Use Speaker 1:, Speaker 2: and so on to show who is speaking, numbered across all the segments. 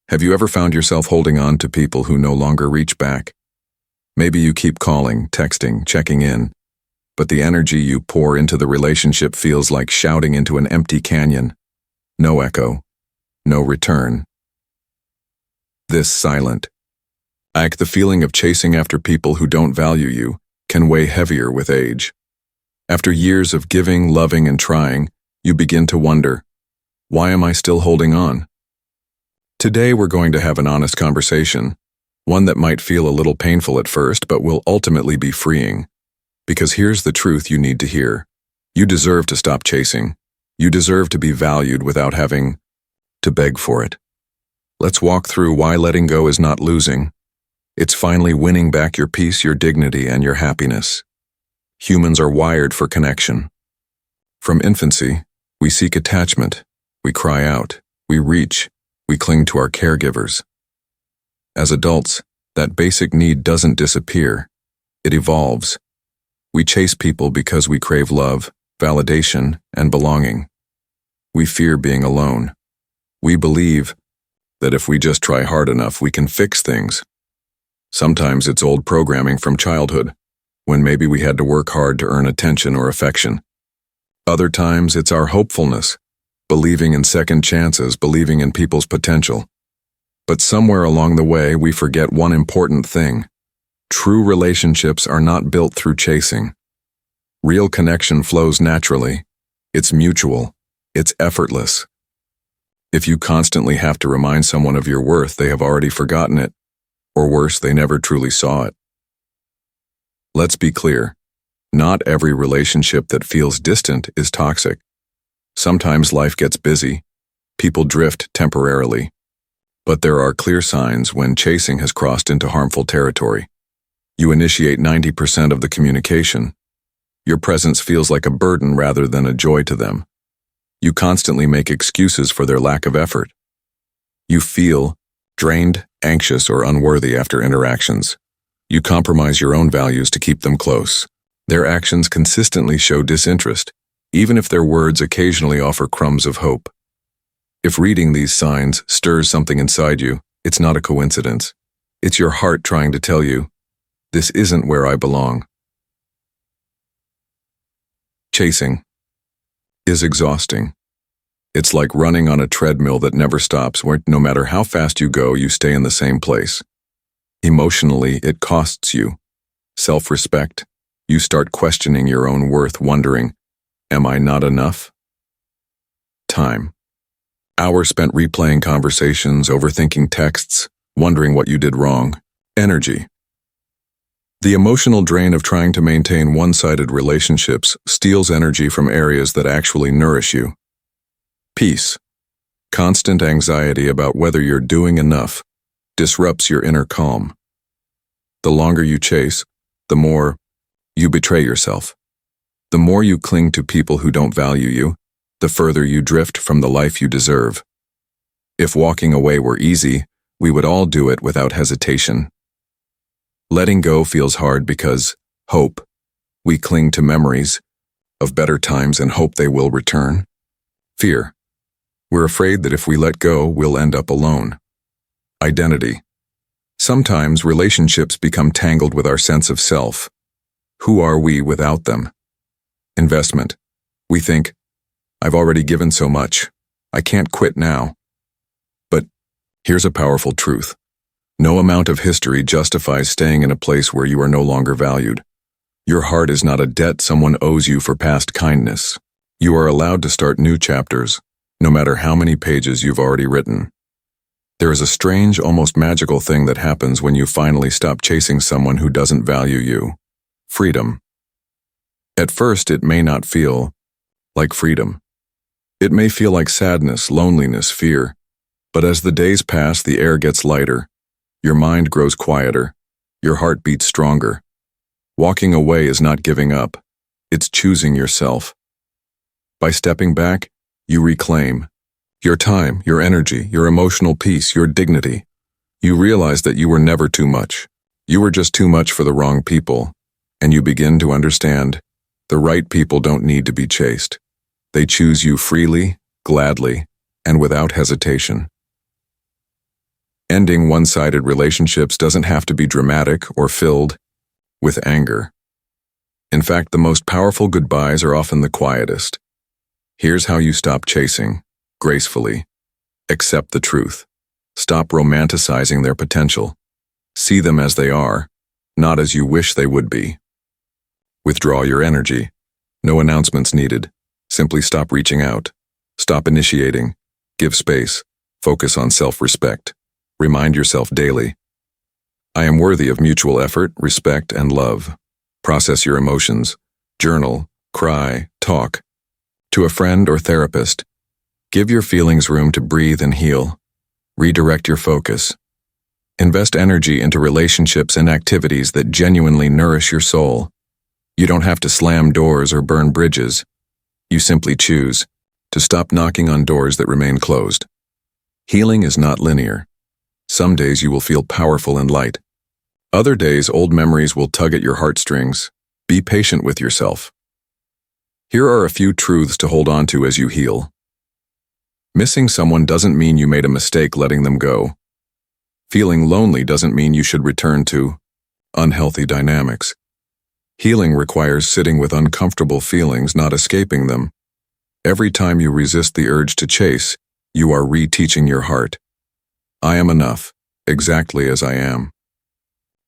Speaker 1: Have you ever found yourself holding on to people who no longer reach back? Maybe you keep calling, texting, checking in, but the energy you pour into the relationship feels like shouting into an empty canyon. No echo, no return. This silent act, the feeling of chasing after people who don't value you, can weigh heavier with age. After years of giving, loving, and trying, you begin to wonder, why am I still holding on? Today we're going to have an honest conversation, one that might feel a little painful at first but will ultimately be freeing. Because here's the truth you need to hear. You deserve to stop chasing. You deserve to be valued without having to beg for it. Let's walk through why letting go is not losing. It's finally winning back your peace, your dignity, and your happiness. Humans are wired for connection. From infancy, we seek attachment. We cry out. We reach. We cling to our caregivers. As adults, that basic need doesn't disappear. It evolves. We chase people because we crave love, validation, and belonging. We fear being alone. We believe that if we just try hard enough, we can fix things. Sometimes it's old programming from childhood, when maybe we had to work hard to earn attention or affection. Other times it's our hopefulness, believing in second chances, believing in people's potential. But somewhere along the way, we forget one important thing. True relationships are not built through chasing. Real connection flows naturally. It's mutual. It's effortless. If you constantly have to remind someone of your worth, they have already forgotten it. Or worse, they never truly saw it. Let's be clear. Not every relationship that feels distant is toxic. Sometimes life gets busy. People drift temporarily. But there are clear signs when chasing has crossed into harmful territory. You initiate 90% of the communication. Your presence feels like a burden rather than a joy to them. You constantly make excuses for their lack of effort. You feel drained, anxious, or unworthy after interactions. You compromise your own values to keep them close. Their actions consistently show disinterest, even if their words occasionally offer crumbs of hope. If reading these signs stirs something inside you, it's not a coincidence. It's your heart trying to tell you, this isn't where I belong. Chasing is exhausting. It's like running on a treadmill that never stops, where no matter how fast you go, you stay in the same place. Emotionally, it costs you self-respect. You start questioning your own worth, wondering, am I not enough? Time. Hours spent replaying conversations, overthinking texts, wondering what you did wrong. Energy. The emotional drain of trying to maintain one-sided relationships steals energy from areas that actually nourish you. Peace. Constant anxiety about whether you're doing enough disrupts your inner calm. The longer you chase, the more you betray yourself. The more you cling to people who don't value you, the further you drift from the life you deserve. If walking away were easy, we would all do it without hesitation. Letting go feels hard because hope. We cling to memories of better times and hope they will return. Fear. We're afraid that if we let go, we'll end up alone. Identity. Sometimes relationships become tangled with our sense of self. Who are we without them? Investment. We think, I've already given so much. I can't quit now. But here's a powerful truth. No amount of history justifies staying in a place where you are no longer valued. Your heart is not a debt someone owes you for past kindness. You are allowed to start new chapters, no matter how many pages you've already written. There is a strange, almost magical thing that happens when you finally stop chasing someone who doesn't value you. Freedom. At first, it may not feel like freedom. It may feel like sadness, loneliness, fear. But as the days pass, the air gets lighter. Your mind grows quieter. Your heart beats stronger. Walking away is not giving up. It's choosing yourself. By stepping back, you reclaim your time, your energy, your emotional peace, your dignity. You realize that you were never too much. You were just too much for the wrong people. And you begin to understand, the right people don't need to be chased. They choose you freely, gladly, and without hesitation. Ending one-sided relationships doesn't have to be dramatic or filled with anger. In fact, the most powerful goodbyes are often the quietest. Here's how you stop chasing, gracefully. Accept the truth. Stop romanticizing their potential. See them as they are, not as you wish they would be. Withdraw your energy. No announcements needed. Simply stop reaching out. Stop initiating. Give space. Focus on self-respect. Remind yourself daily, I am worthy of mutual effort, respect, and love. Process your emotions. Journal, cry, talk. To a friend or therapist, give your feelings room to breathe and heal. Redirect your focus. Invest energy into relationships and activities that genuinely nourish your soul. You don't have to slam doors or burn bridges. You simply choose to stop knocking on doors that remain closed. Healing is not linear. Some days you will feel powerful and light. Other days, old memories will tug at your heartstrings. Be patient with yourself. Here are a few truths to hold on to as you heal. Missing someone doesn't mean you made a mistake letting them go. Feeling lonely doesn't mean you should return to unhealthy dynamics. Healing requires sitting with uncomfortable feelings, not escaping them. Every time you resist the urge to chase, you are reteaching your heart. I am enough, exactly as I am.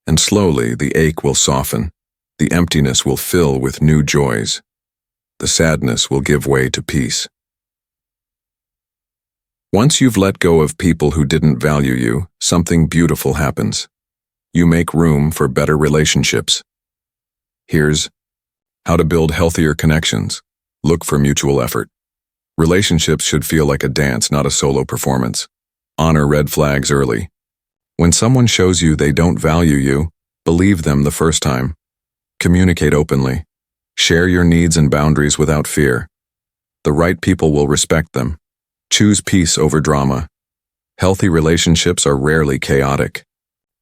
Speaker 1: And slowly, the ache will soften. The emptiness will fill with new joys. The sadness will give way to peace. Once you've let go of people who didn't value you, something beautiful happens. You make room for better relationships. Here's how to build healthier connections. Look for mutual effort. Relationships should feel like a dance, not a solo performance. Honor red flags early. When someone shows you they don't value you, believe them the first time. Communicate openly. Share your needs and boundaries without fear. The right people will respect them. Choose peace over drama. Healthy relationships are rarely chaotic.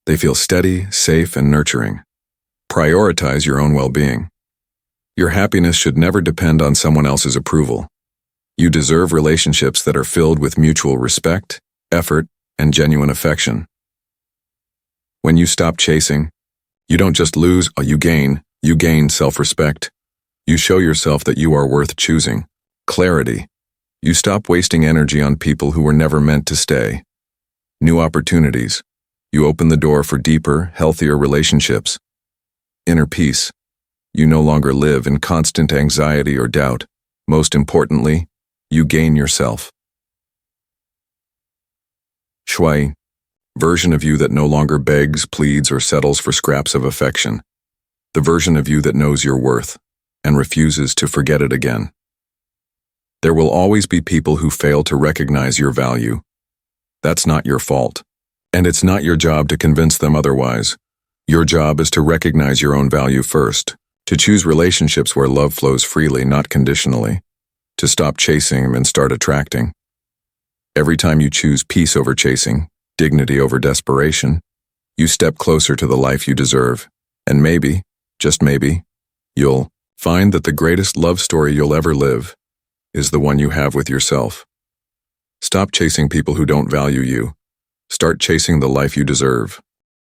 Speaker 1: They feel steady, safe, and nurturing. Prioritize your own well-being. Your happiness should never depend on someone else's approval. You deserve relationships that are filled with mutual respect, effort, and genuine affection. When you stop chasing, you don't just lose, you gain self-respect. You show yourself that you are worth choosing. Clarity. You stop wasting energy on people who were never meant to stay. New opportunities. You open the door for deeper, healthier relationships. Inner peace. You no longer live in constant anxiety or doubt. Most importantly, you gain yourself. Shui. Version of you that no longer begs, pleads, or settles for scraps of affection. The version of you that knows your worth and refuses to forget it again. There will always be people who fail to recognize your value. That's not your fault. And it's not your job to convince them otherwise. Your job is to recognize your own value first, to choose relationships where love flows freely, not conditionally, to stop chasing and start attracting. Every time you choose peace over chasing, dignity over desperation, you step closer to the life you deserve. And maybe, just maybe, you'll find that the greatest love story you'll ever live is the one you have with yourself. Stop chasing people who don't value you. Start chasing the life you deserve.